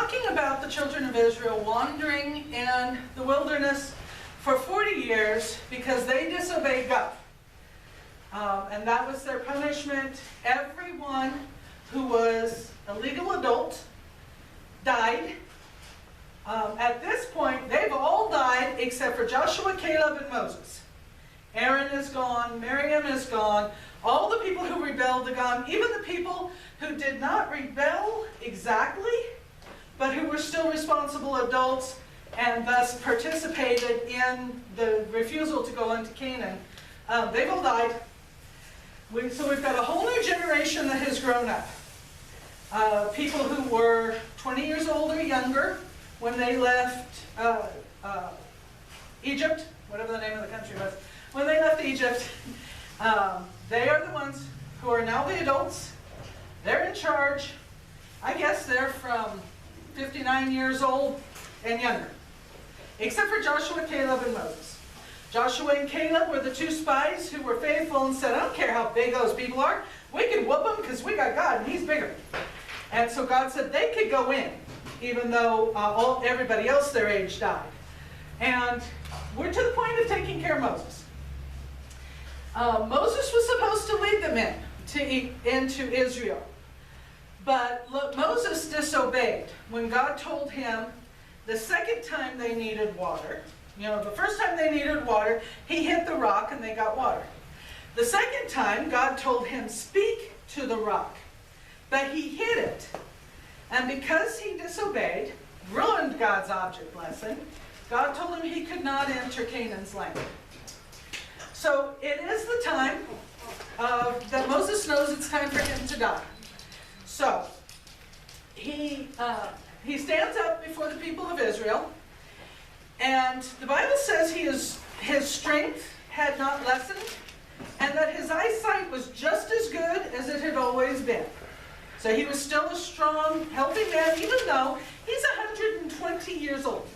talking about the children of Israel wandering in the wilderness for 40 years because they disobeyed God. And that was their punishment. Everyone who was a legal adult died. At this point, they've all died except for Joshua, Caleb, and Moses. Aaron is gone. Miriam is gone. All the people who rebelled are gone. Even the people who did not rebel exactly, but who were still responsible adults and thus participated in the refusal to go into Canaan, they've all died. So we've got a whole new generation that has grown up. People who were 20 years old or younger when they left Egypt, whatever the name of the country was. When they left Egypt, they are the ones who are now the adults. They're in charge. I guess they're from 59 years old and younger, except for Joshua, Caleb, and Moses. Joshua and Caleb were the two spies who were faithful and said, I don't care how big those people are. We can whoop them because we got God and He's bigger. And so God said they could go in, even though everybody else their age died. And we're to the point of taking care of Moses. Moses was supposed to lead them into Israel. But look, Moses disobeyed when God told him the second time they needed water. The first time they needed water, he hit the rock and they got water. The second time, God told him, speak to the rock. But he hid it. And because he disobeyed, ruined God's object lesson, God told him he could not enter Canaan's land. So it is the time that Moses knows it's time for him to die. So he stands up before the people of Israel, and the Bible says his strength had not lessened, and that his eyesight was just as good as it had always been. So he was still a strong, healthy man, even though he's 120 years old.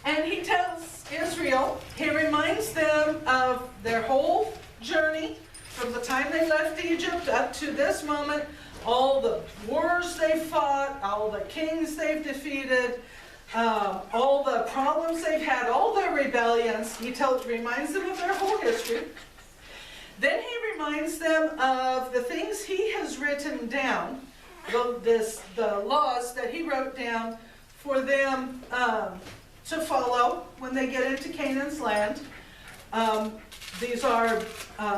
And he tells Israel, he reminds them of their whole journey from the time they left Egypt up to this moment, all the wars they fought, all the kings they've defeated, all the problems they've had, all their rebellions. He reminds them of their whole history. Then he reminds them of the things he has written down, the laws that he wrote down for them to follow when they get into Canaan's land. These are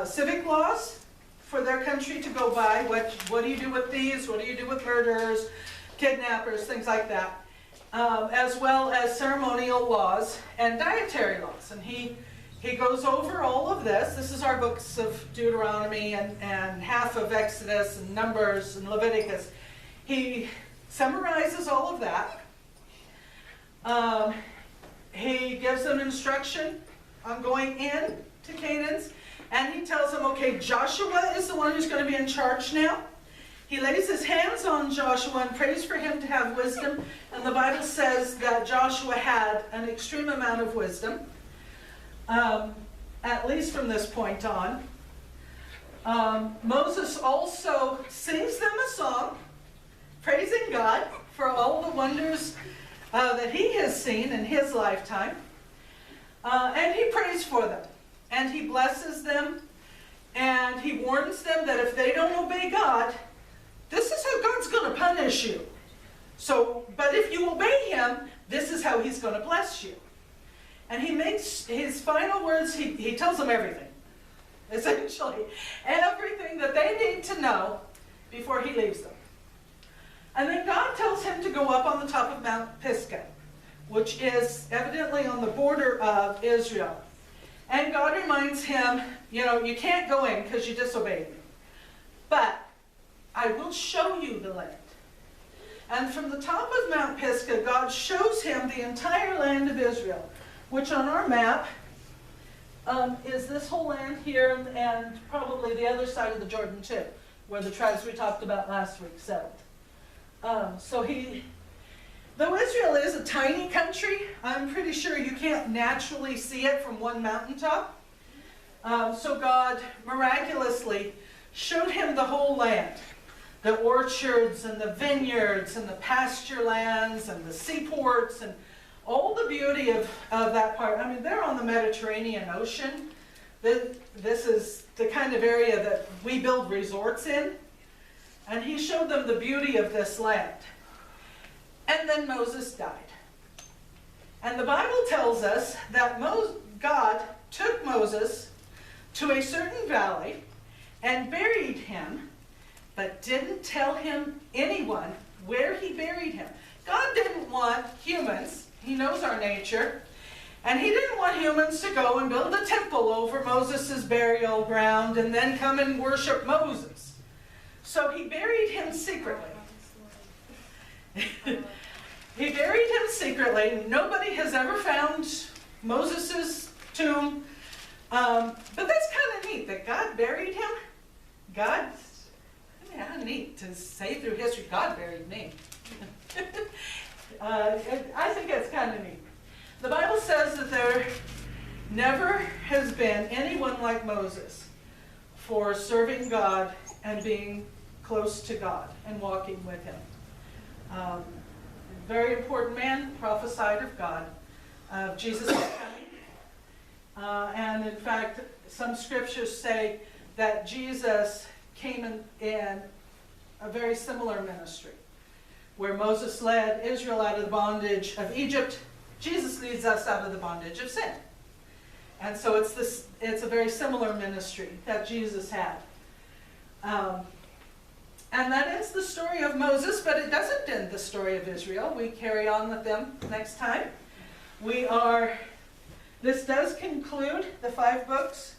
civic laws for their country to go by. What do you do with these? What do you do with murderers, kidnappers, things like that? As well as ceremonial laws and dietary laws. And he goes over all of this. This is our books of Deuteronomy and half of Exodus and Numbers and Leviticus. He summarizes all of that. He gives them instruction on going in to Canaan's, and he tells them, okay, Joshua is the one who's going to be in charge now. He lays his hands on Joshua and prays for him to have wisdom, and the Bible says that Joshua had an extreme amount of wisdom, at least from this point on. Moses also sings them a song, praising God for all the wonders that he has seen in his lifetime. And he prays for them. And he blesses them. And he warns them that if they don't obey God, this is how God's going to punish you. But if you obey him, this is how he's going to bless you. And he makes his final words, he tells them everything. Essentially, everything that they need to know before he leaves them. And then God tells him to go up on the top of Mount Pisgah, which is evidently on the border of Israel. And God reminds him, you can't go in because you disobeyed me. But I will show you the land. And from the top of Mount Pisgah, God shows him the entire land of Israel, which on our map is this whole land here and probably the other side of the Jordan too, where the tribes we talked about last week settled. Though Israel is a tiny country, I'm pretty sure you can't naturally see it from one mountaintop. So God miraculously showed him the whole land. the orchards and the vineyards and the pasture lands and the seaports and all the beauty of that part. I mean, they're on the Mediterranean Ocean. This is the kind of area that we build resorts in. And he showed them the beauty of this land. And then Moses died. And the Bible tells us that God took Moses to a certain valley and buried him, but didn't tell him anyone where he buried him. God didn't want humans, he knows our nature, and he didn't want humans to go and build a temple over Moses' burial ground and then come and worship Moses. So he buried him secretly. He buried him secretly. Nobody has ever found Moses' tomb. But that's kind of neat that God buried him. God, yeah, neat to say through history, God buried me. I think that's kind of neat. The Bible says that there never has been anyone like Moses for serving God and being close to God and walking with him. Very important man, prophesied of God. Jesus was coming. And in fact, some scriptures say that Jesus came in a very similar ministry. Where Moses led Israel out of the bondage of Egypt, Jesus leads us out of the bondage of sin. And so it's a very similar ministry that Jesus had. And that ends the story of Moses, but it doesn't end the story of Israel. We carry on with them next time. This does conclude the 5 books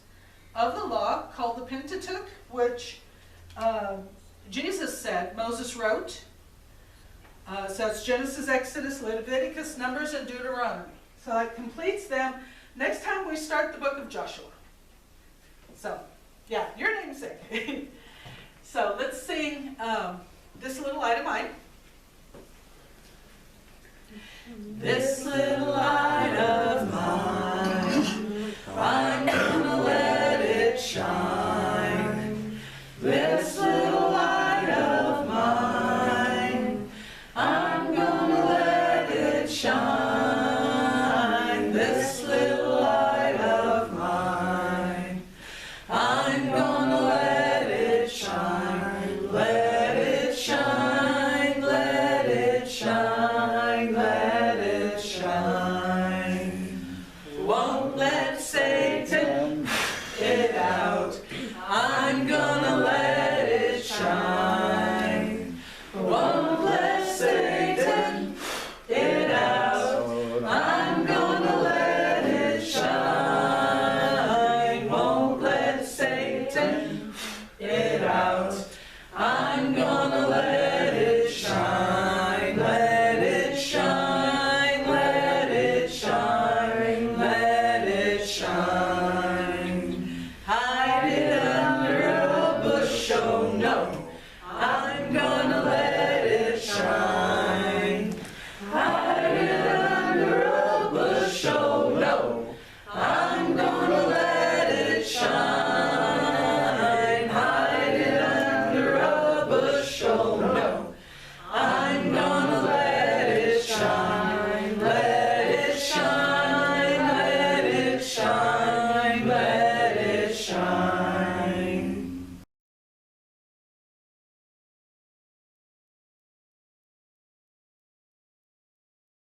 of the law called the Pentateuch, which Jesus said Moses wrote. So it's Genesis, Exodus, Leviticus, Numbers, and Deuteronomy. So that completes them. Next time we start the book of Joshua. So, yeah, your namesake. So let's sing this little light of mine. This little light of mine, I'm gonna let it shine. This little light of mine, I'm gonna let it shine. This little light of mine, I'm gonna let it shine. Let it shine, let it shine, let it shine. Won't let Satan it out. I'm gonna let it shine. Won't let Satan it out. I'm gonna let it shine. Won't let Satan it out. I'm gonna let it shine. Let it shine. Let it shine. Let it shine.